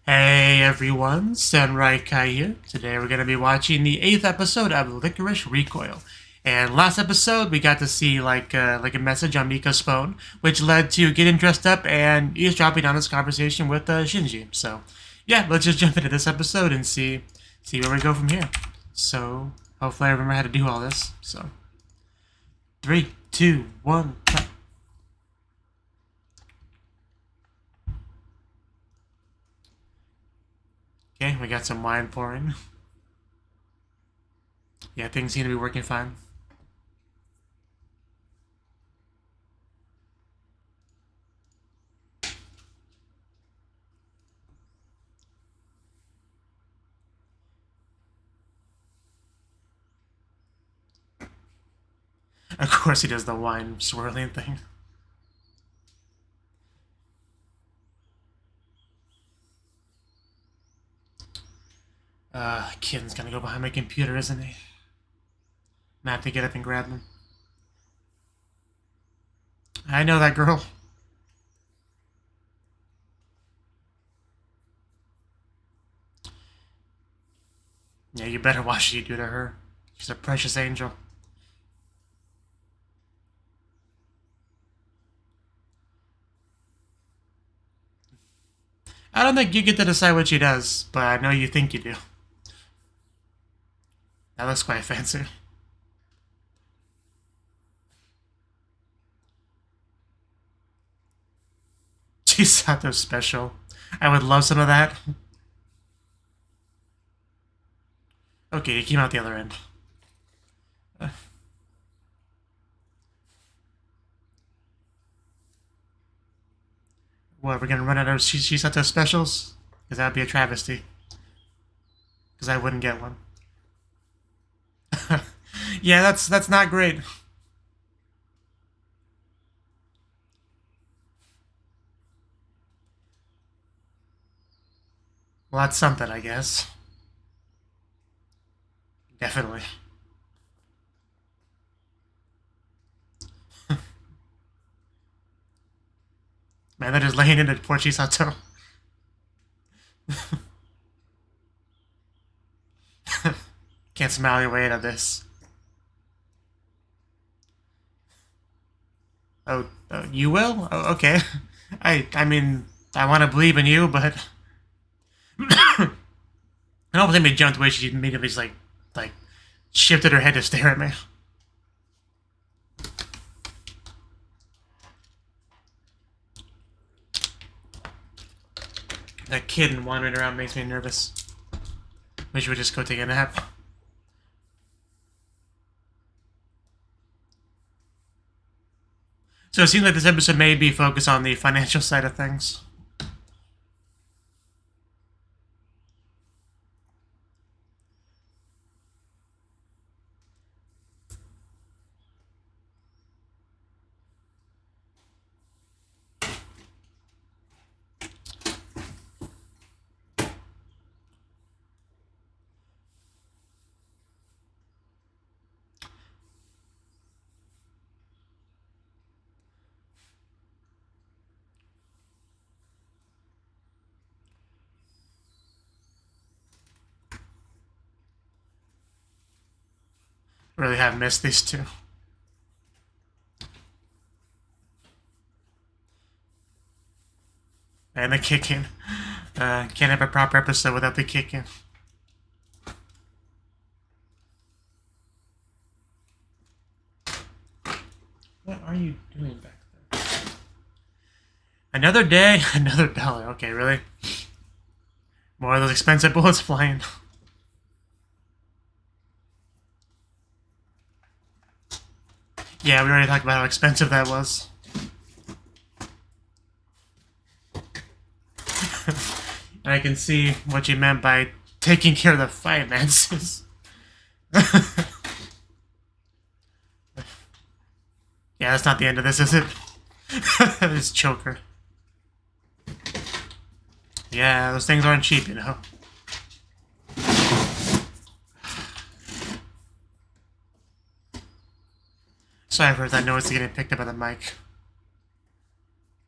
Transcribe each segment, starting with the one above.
Hey everyone, Samurai Kai here. Today we're going to be watching the 8th episode of Lycoris Recoil. And last episode we got to see like a message on Miko's phone, which led to getting dressed up and eavesdropping on this conversation with Shinji. So yeah, let's just jump into this episode and see where we go from here. So hopefully I remember how to do all this. So 3, 2, 1, cut. Okay, we got some wine pouring. Yeah, things seem to be working fine. Of course he does the wine swirling thing. Kirin's gonna go behind my computer, isn't he? I have to get up and grab him. I know that girl. Yeah, you better watch what you do to her. She's a precious angel. I don't think you get to decide what she does, but I know you think you do. That looks quite fancy. Chisato special. I would love some of that. Okay, you came out the other end. What, we're gonna run out of Chisato specials? Because that would be a travesty. Because I wouldn't get one. Yeah, that's not great. Well, that's something, I guess. Definitely. Man, they're just laying into poor Chisato. Can't smile your way out of this. Oh, you will? Oh, okay. I mean, I want to believe in you, but I don't think they jumped away. She immediately just like shifted her head to stare at me. That kid wandering around makes me nervous. Wish we would just go take a nap. So it seems like this episode may be focused on the financial side of things. Really have missed these two. And the kicking. Can't have a proper episode without the kicking. What are you doing back there? Another day, another dollar. Okay, really? More of those expensive bullets flying. Yeah, we already talked about how expensive that was. I can see what you meant by taking care of the finances. Yeah, that's not the end of this, is it? This choker. Yeah, those things aren't cheap, you know. Sorry for that noise getting picked up by the mic.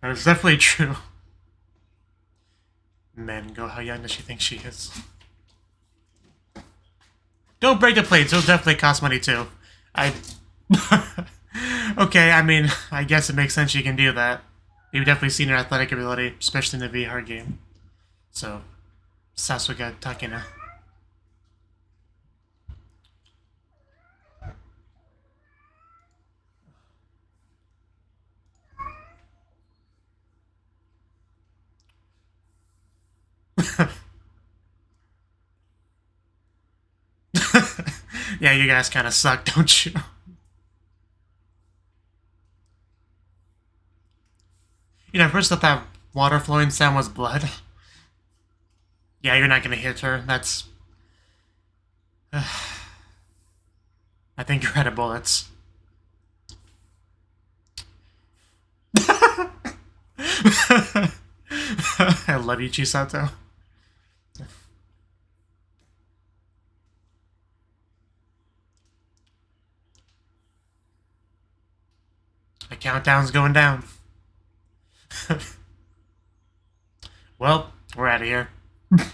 That was definitely true. Mango, how young does she think she is? Don't break the plates, it'll definitely cost money too. Okay, I mean, I guess it makes sense she can do that. You've definitely seen her athletic ability, especially in the VR game. So, Sasuga Takina. Yeah, you guys kind of suck, don't you? You know, first I thought that water flowing sound was blood. Yeah, you're not gonna hit her. That's... I think you're out of bullets. I love you, Chisato. The countdown's going down. Well, we're out of here. That's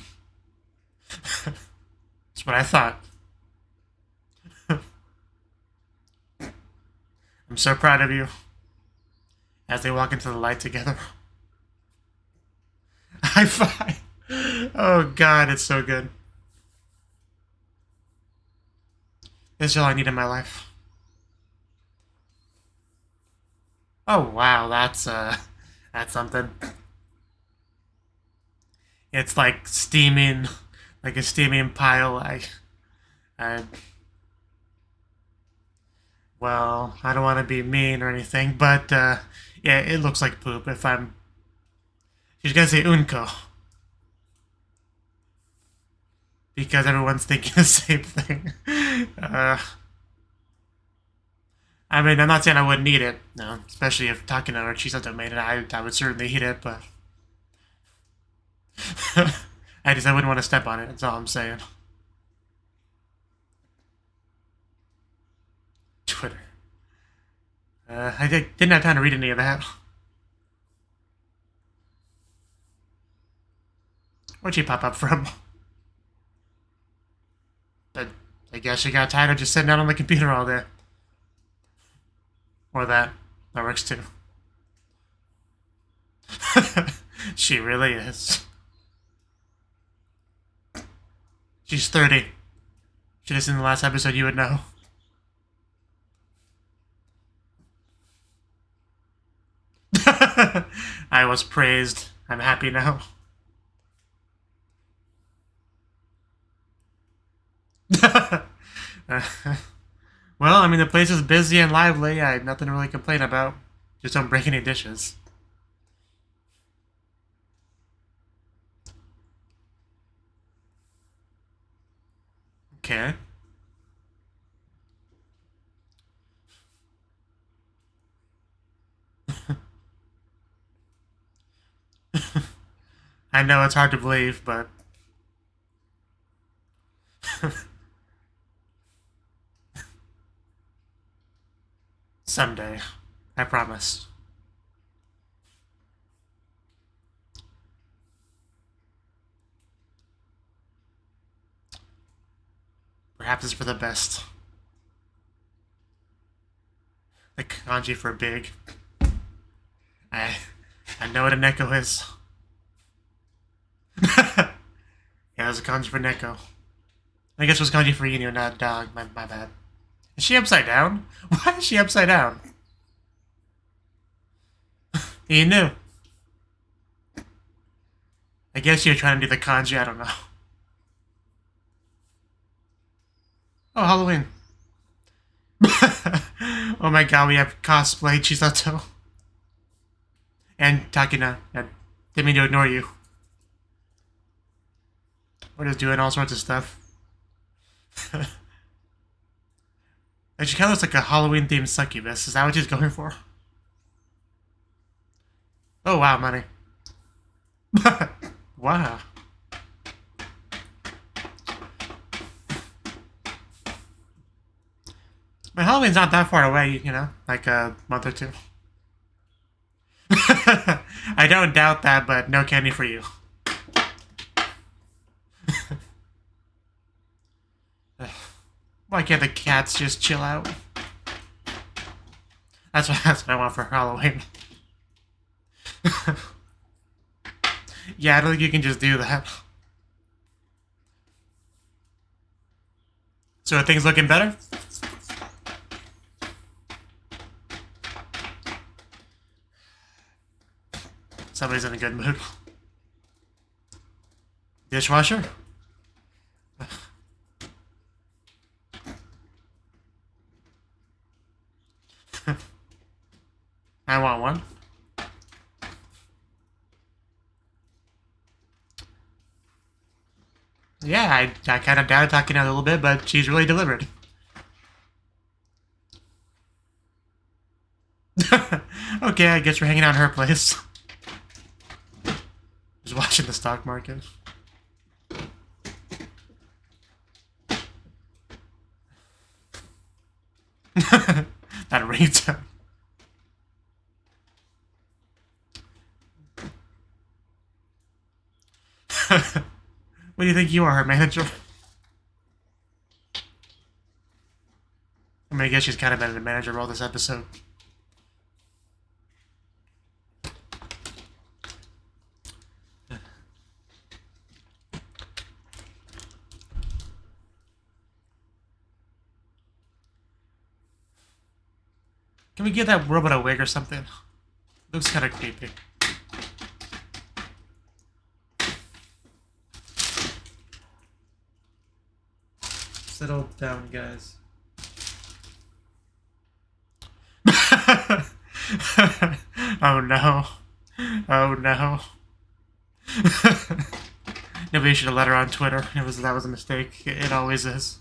what I thought. I'm so proud of you. As they walk into the light together. High five. Oh god, it's so good. This is all I need in my life. Oh wow, that's something. It's like steaming, like a steaming pile. Well, I don't want to be mean or anything, but yeah, it looks like poop. If I'm, she's gonna say unko because everyone's thinking the same thing. I mean, I'm not saying I wouldn't eat it, no, especially if Takina or Chisato made it. I would certainly eat it, but I wouldn't want to step on it. That's all I'm saying. Twitter. I didn't have time to read any of that. Where'd she pop up from? But I guess she got tired of just sitting down on the computer all day. Or that. That works too. She really is. She's 30. Should have seen the last episode, you would know. I was praised. I'm happy now. Well, I mean, the place is busy and lively. I have nothing to really complain about. Just don't break any dishes. Okay. I know it's hard to believe, but... Someday. I promise. Perhaps it's for the best. The kanji for big. I know what a neko is. Yeah, there's a kanji for neko. I guess it was kanji for Inu, not dog. My bad. Is she upside down? Why is she upside down? Inu. I guess you're trying to do the kanji, I don't know. Oh, Halloween. Oh my god, we have cosplay Chisato. And Takina. I didn't mean to ignore you. We're just doing all sorts of stuff. And she kind of looks like a Halloween-themed succubus. Is that what she's going for? Oh, wow, money. Wow. My Halloween's not that far away, you know? Like a month or two. I don't doubt that, but no candy for you. Why can't the cats just chill out? That's what I want for Halloween. Yeah, I don't think you can just do that. So are things looking better? Somebody's in a good mood. Dishwasher? I want one. Yeah, I kind of doubted talking out a little bit, but she's really delivered. Okay, I guess we're hanging out in her place. Just watching the stock market. That ringtone. What do you think you are, her manager? I mean, I guess she's kind of been in a manager role this episode. Can we give that robot a wig or something? Looks kind of creepy. Settle down, guys. Oh no. Oh no. Nobody should have let her on Twitter. That was a mistake. It always is.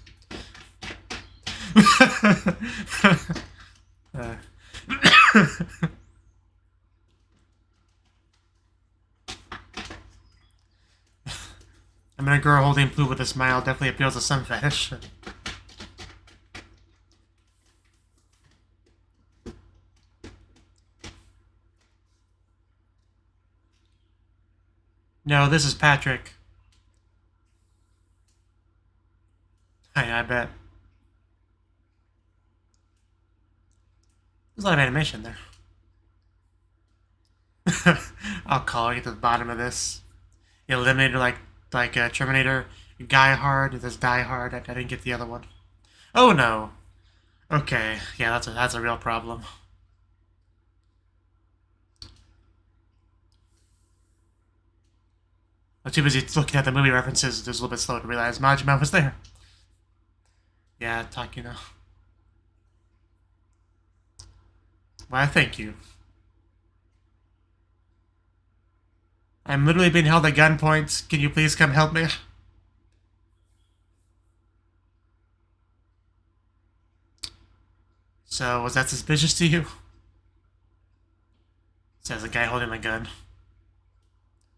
I mean, a girl holding food with a smile definitely appeals to some fetish. No, this is Patrick. I bet. There's a lot of animation there. I'll call it, get to the bottom of this. Eliminator like Terminator, Guy Hard, there's Die Hard. I didn't get the other one. Oh no. Okay, yeah, that's a real problem. I'm too busy looking at the movie references. It was a little bit slow to realize Majima was there. Yeah, talk, you know. Why, thank you. I'm literally being held at gunpoint. Can you please come help me? So, was that suspicious to you? Says a guy holding a gun.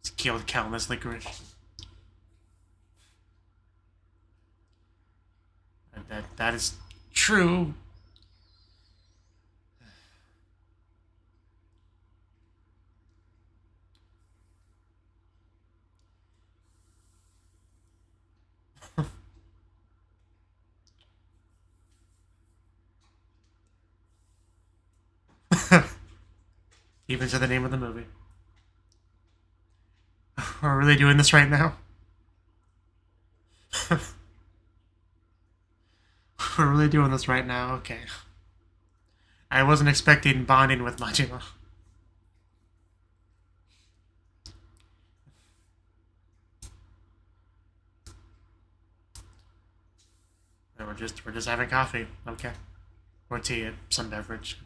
He's killed countless licorice. That is true. Even said the name of the movie. We're really doing this right now? We're really doing this right now? Okay. I wasn't expecting bonding with Majima. We're just having coffee. Okay. Or tea, some beverage.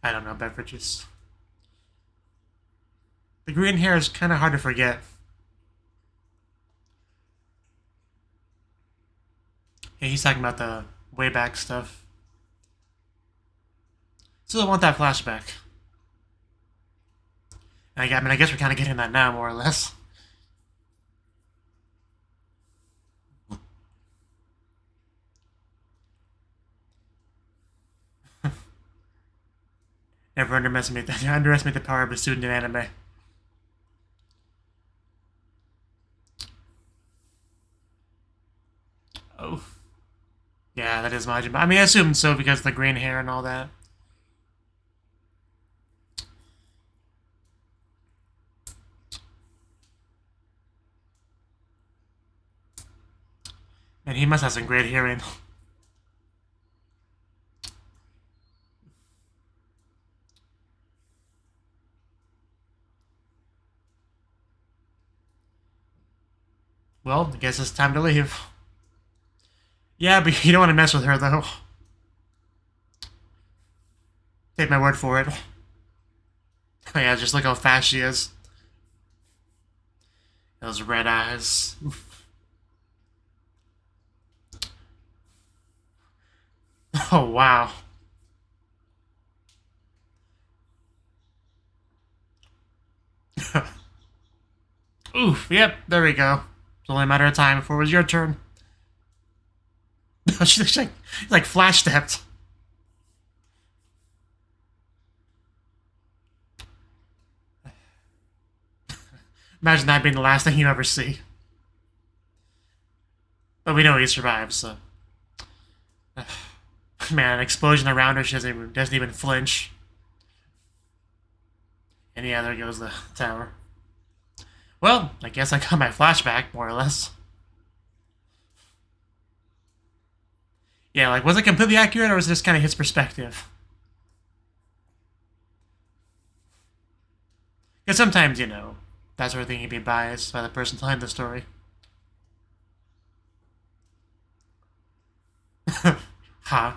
I don't know, beverages. The green hair is kind of hard to forget. Yeah, he's talking about the way back stuff. Still want that flashback. I mean, I guess we're kind of getting that now, more or less. Never underestimate the power of a student in anime. Yeah, that is Majin. I mean, I assumed so because of the green hair and all that. And he must have some great hearing. Well, I guess it's time to leave. Yeah, but you don't want to mess with her, though. Take my word for it. Oh yeah, just look how fast she is. Those red eyes. Oh, wow. Oof, yep, there we go. It's only a matter of time before it was your turn. She's like flash stepped. Imagine that being the last thing you ever see. But we know he survives, so. Man, an explosion around her, she doesn't even flinch. And yeah, there goes the tower. Well, I guess I got my flashback, more or less. Yeah, like, was it completely accurate, or was it just kind of his perspective? Because sometimes, you know, that sort of thing can be biased by the person telling the story. Huh.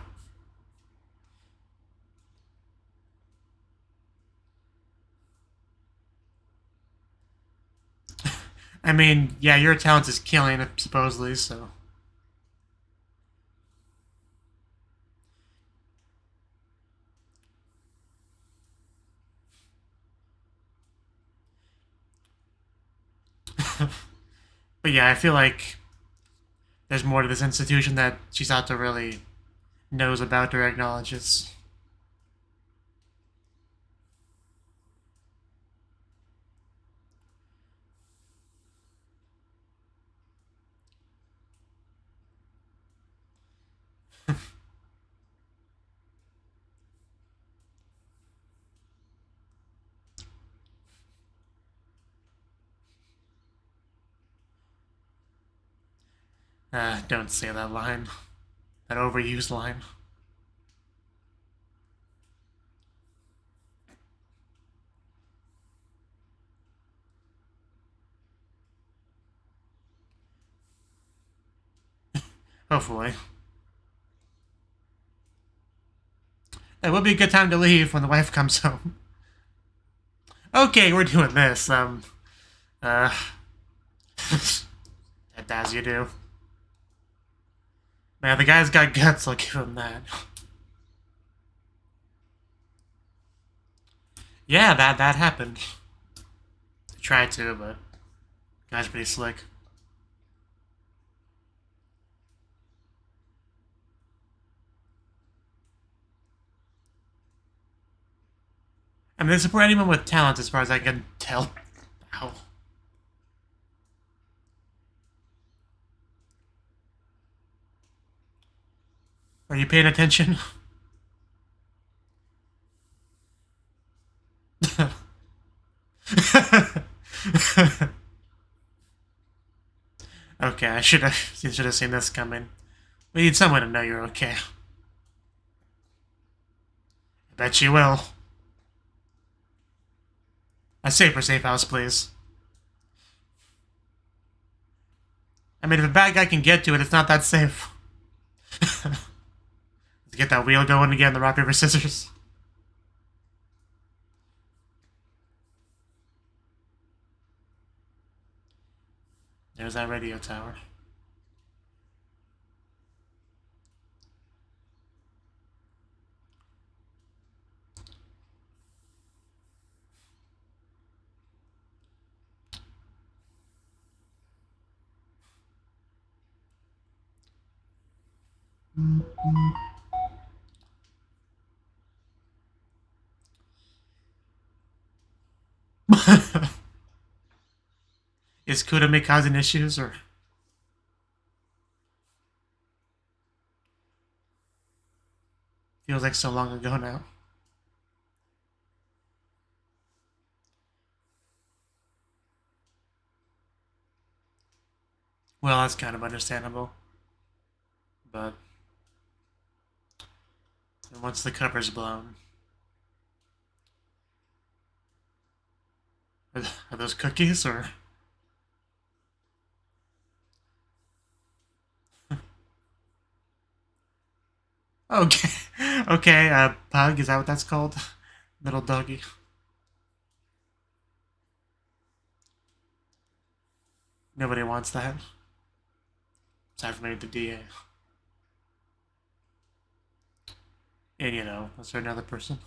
I mean, yeah, your talent is killing it, supposedly, so. But yeah, I feel like there's more to this institution that she's out to really knows about or acknowledges. Don't say that line. That overused line. Hopefully. It would be a good time to leave when the wife comes home. Okay, we're doing this. As you do. Man, the guy's got guts, I'll give him that. Yeah, that happened. I tried to, but the guy's pretty slick. I mean, they support anyone with talent as far as I can tell. Ow. Are you paying attention? Okay, I should have seen this coming. We need someone to know you're okay. I bet you will. A safer safe house, please. I mean, if a bad guy can get to it, it's not that safe. Let's get that wheel going again, the rock, paper, scissors. There's that radio tower. Is Kudame causing issues, or? Feels like so long ago now. Well, that's kind of understandable. But once the cover's blown. Are those cookies or? Okay, okay, pug, is that what that's called? Little doggy. Nobody wants that. Aside from maybe the DA. And you know, is there another person?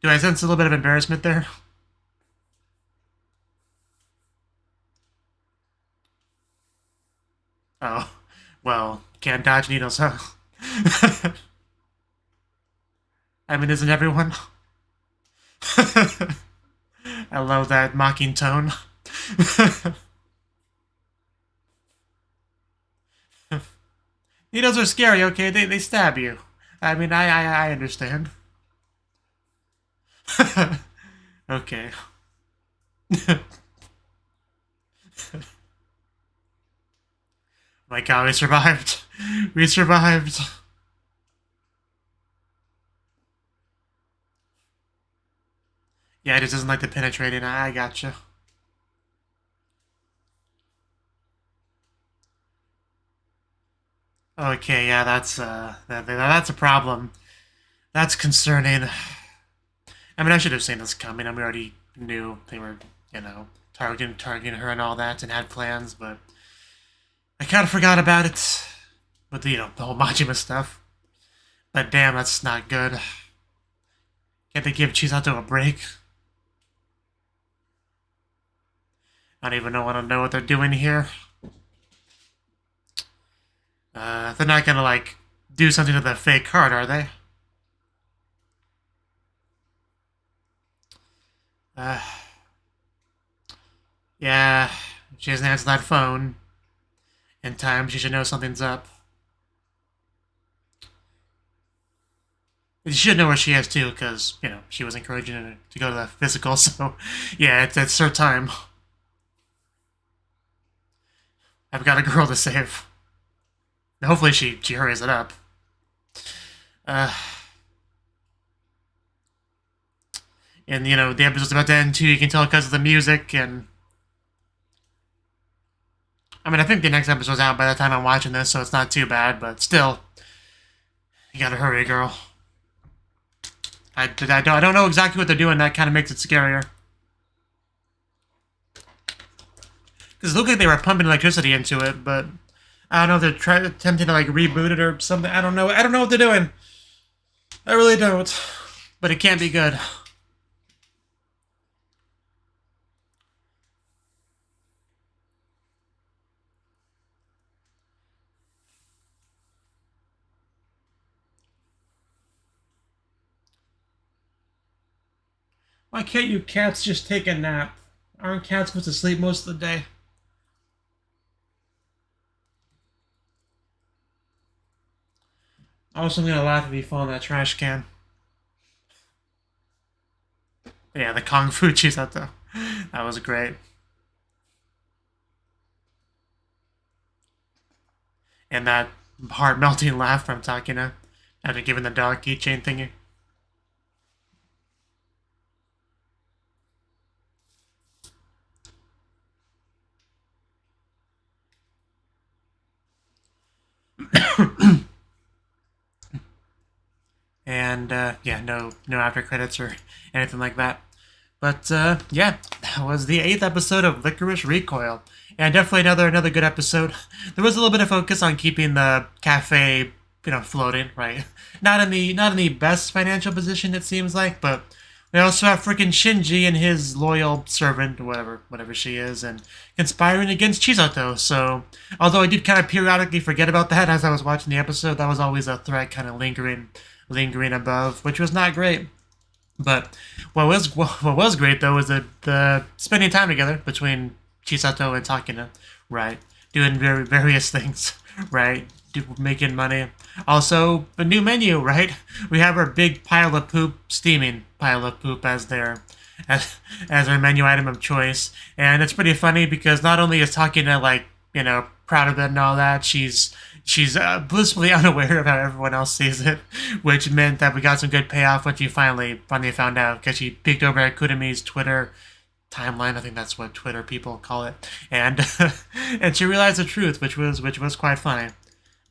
Do I sense a little bit of embarrassment there? Oh, well, can't dodge needles, huh? I mean, isn't everyone? I love that mocking tone. Needles are scary, okay? They stab you. I mean, I understand. Okay. My god, we survived. We survived. Yeah, it just doesn't like the penetrating. I gotcha. Okay, yeah, that's a problem. That's concerning. I mean, I should have seen this coming. I mean, we already knew they were, you know, targeting her and all that, and had plans, but I kind of forgot about it with the, you know, the whole Majima stuff. But damn, that's not good. Can't they give Chisato a break? I don't even know what they're doing here. They're not gonna, like, do something to the fake card, are they? Yeah, if she doesn't answer that phone in time, she should know something's up. She should know where she is, too, because, you know, she was encouraging her to go to the physical, so, yeah, it's her time. I've got a girl to save. Hopefully she hurries it up. And, you know, the episode's about to end, too, you can tell because of the music, and... I mean, I think the next episode's out by the time I'm watching this, so it's not too bad, but still... You gotta hurry, girl. I don't know exactly what they're doing, that kind of makes it scarier. Because it looked like they were pumping electricity into it, but... I don't know if they're attempting to, like, reboot it or something. I don't know what they're doing. I really don't. But it can't be good. Why can't you cats just take a nap? Aren't cats supposed to sleep most of the day? Also, I'm gonna laugh if you fall in that trash can. Yeah, the Kung Fu Chisato. That was great. And that heart-melting laugh from Takina after giving the dog keychain thingy. And yeah, no after credits or anything like that. But yeah, that was the 8th episode of Lycoris Recoil, and definitely another good episode. There was a little bit of focus on keeping the cafe, you know, floating, right? Not in the best financial position, it seems like, but we also have freaking Shinji and his loyal servant, whatever she is, and conspiring against Chisato. So, although I did kind of periodically forget about that as I was watching the episode, that was always a threat kind of lingering above, which was not great. But what was great though was the spending time together between Chisato and Takina right? Doing various things, right? Making money. Also, a new menu, right? We have our big pile of poop, steaming pile of poop as as our menu item of choice. And it's pretty funny because not only is Takina like, proud of it and all that, she's blissfully unaware of how everyone else sees it, which meant that we got some good payoff when she finally found out, because she peeked over at Kurami's Twitter timeline. I think that's what Twitter people call it, and and she realized the truth, which was quite funny.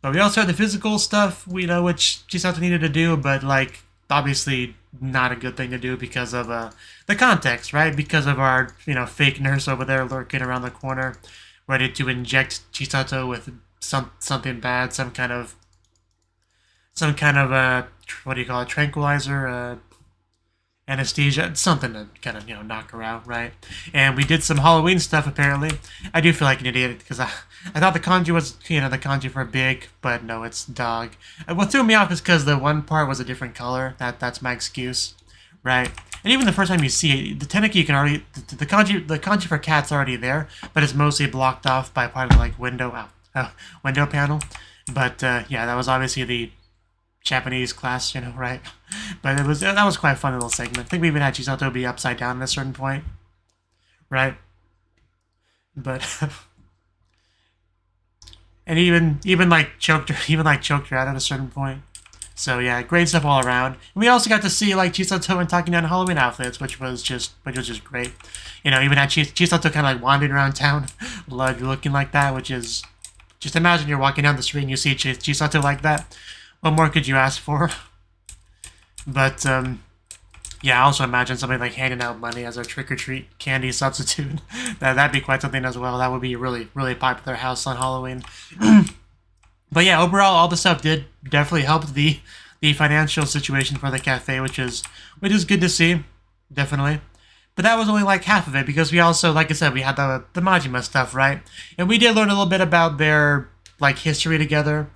But we also had the physical stuff, which Chisato needed to do, but like obviously not a good thing to do because of the context, right? Because of our fake nurse over there lurking around the corner, ready to inject Chisato with something bad, some kind of what do you call it, tranquilizer, anesthesia, something to kind of knock her out, right? And we did some Halloween stuff apparently. I do feel like an idiot because I thought the kanji was the kanji for big, but no, it's dog. What threw me off is because the one part was a different color. That's my excuse, right? And even the first time you see it, the Teneki, you can already the kanji for cat's already there, but it's mostly blocked off by part of the like window panel. But yeah, that was obviously the Japanese class, right? But that was quite a fun little segment. I think we even had Chisato be upside down at a certain point, right? But and even like choked her out at a certain point. So yeah, great stuff all around. And we also got to see like Chisato and Takina in Halloween outfits, which was just great. Even had Chisato kind of like wandering around town, like looking like that, which is just imagine you're walking down the street and you see Chisato like that. What more could you ask for? But, yeah, I also imagine somebody like handing out money as a trick-or-treat candy substitute. That'd be quite something as well. That would be a really, really popular house on Halloween. But yeah, overall, all the stuff did definitely help the financial situation for the cafe, which is good to see, definitely. But that was only like half of it, because we also, like I said, we had the Majima stuff, right? And we did learn a little bit about their like history together,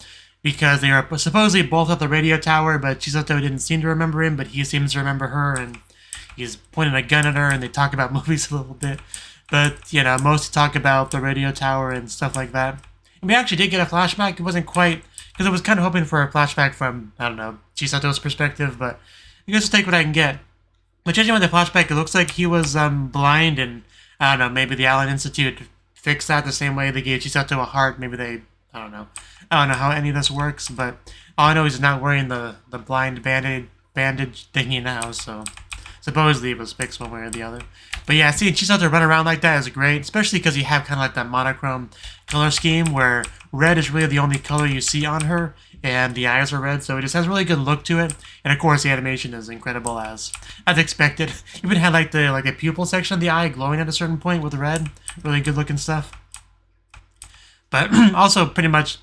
because they are supposedly both at the radio tower, but Chisato didn't seem to remember him, but he seems to remember her, and he's pointing a gun at her, and they talk about movies a little bit. But, mostly talk about the radio tower and stuff like that. And we actually did get a flashback. It wasn't quite, because I was kind of hoping for a flashback from, I don't know, Chisato's perspective, but I guess I'll take what I can get. But judging by the flashback, it looks like he was blind, and, I don't know, maybe the Allen Institute fixed that the same way they gave Chisato a heart. Maybe they, I don't know how any of this works, but all I know is he's not wearing the blind bandage thingy now, so supposedly it was fixed one way or the other. But yeah, seeing Chisato run around like that is great, especially because you have kind of like that monochrome color scheme where red is really the only color you see on her, and the eyes are red, so it just has a really good look to it. And of course, the animation is incredible as expected. Even had like the pupil section of the eye glowing at a certain point with red. Really good looking stuff. But also pretty much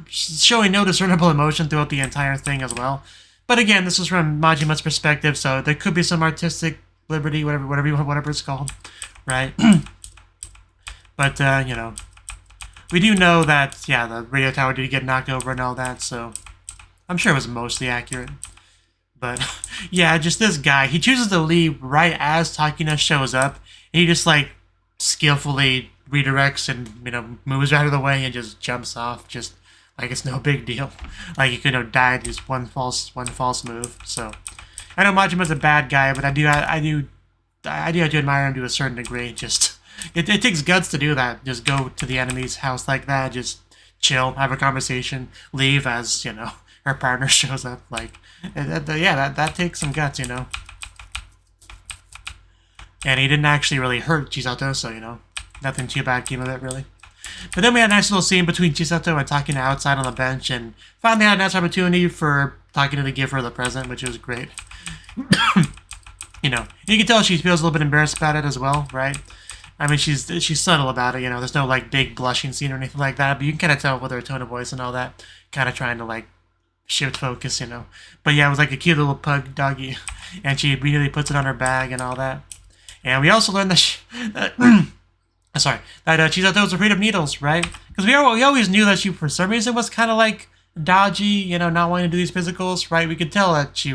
showing no discernible emotion throughout the entire thing as well. But again, this is from Majima's perspective, so there could be some artistic liberty, whatever it's called, right? But we do know that the radio tower did get knocked over and all that, so I'm sure it was mostly accurate. But yeah, just this guy, he chooses to leave right as Takina shows up, and he just like skillfully redirects and moves out of the way and just jumps off, just like it's no big deal. Like he could have died just one false move. So I know Majima's a bad guy, but I do have to admire him to a certain degree. Just it takes guts to do that. Just go to the enemy's house like that, just chill, have a conversation, leave as her partner shows up. Like that takes some guts, And he didn't actually really hurt Chisato, so nothing too bad came of it, really. But then we had a nice little scene between Chisato and Takina outside on the bench, and finally had a nice opportunity for Takina to give her the present, which was great. You can tell she feels a little bit embarrassed about it as well, right? I mean, she's subtle about it, There's no, like, big blushing scene or anything like that, but you can kind of tell with her tone of voice and all that, kind of trying to, like, shift focus, But yeah, it was like a cute little pug doggy, and she immediately puts it on her bag and all that. And we also learned that Chisato was afraid of needles, right? Because we always knew that she, for some reason, was kind of like dodgy, not wanting to do these physicals, right? We could tell that she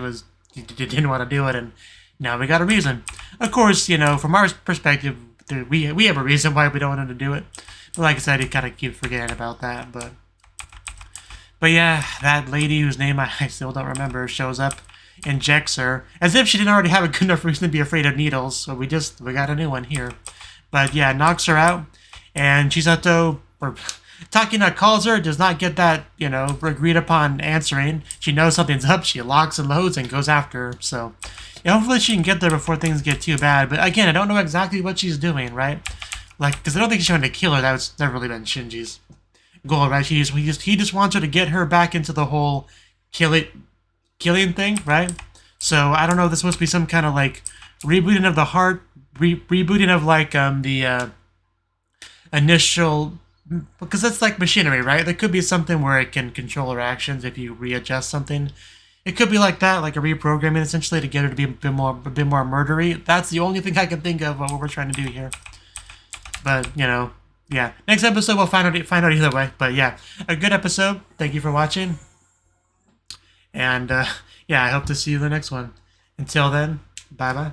didn't want to do it, and now we got a reason. Of course, from our perspective, we have a reason why we don't want her to do it. Like I said, he kind of keeps forgetting about that, but yeah, that lady whose name I still don't remember shows up, injects her, as if she didn't already have a good enough reason to be afraid of needles, so we got a new one here. But yeah, knocks her out, and Chisato, or Takina calls her, does not get that, agreed upon answering. She knows something's up, she locks and loads and goes after her, so yeah, hopefully she can get there before things get too bad. But again, I don't know exactly what she's doing, right? Like, because I don't think she's trying to kill her. That's never really been Shinji's goal, right? He just wants her to get her back into the whole killing thing, right? So I don't know if this is supposed to be some kind of like rebooting of the heart, rebooting of like the initial, because it's like machinery, right? There could be something where it can control her actions if you readjust something. It could be like that, like a reprogramming essentially to get her to be a bit more murdery. That's the only thing I can think of what we're trying to do here. But yeah. Next episode we'll find out either way. But yeah, a good episode. Thank you for watching. And yeah, I hope to see you in the next one. Until then, bye bye.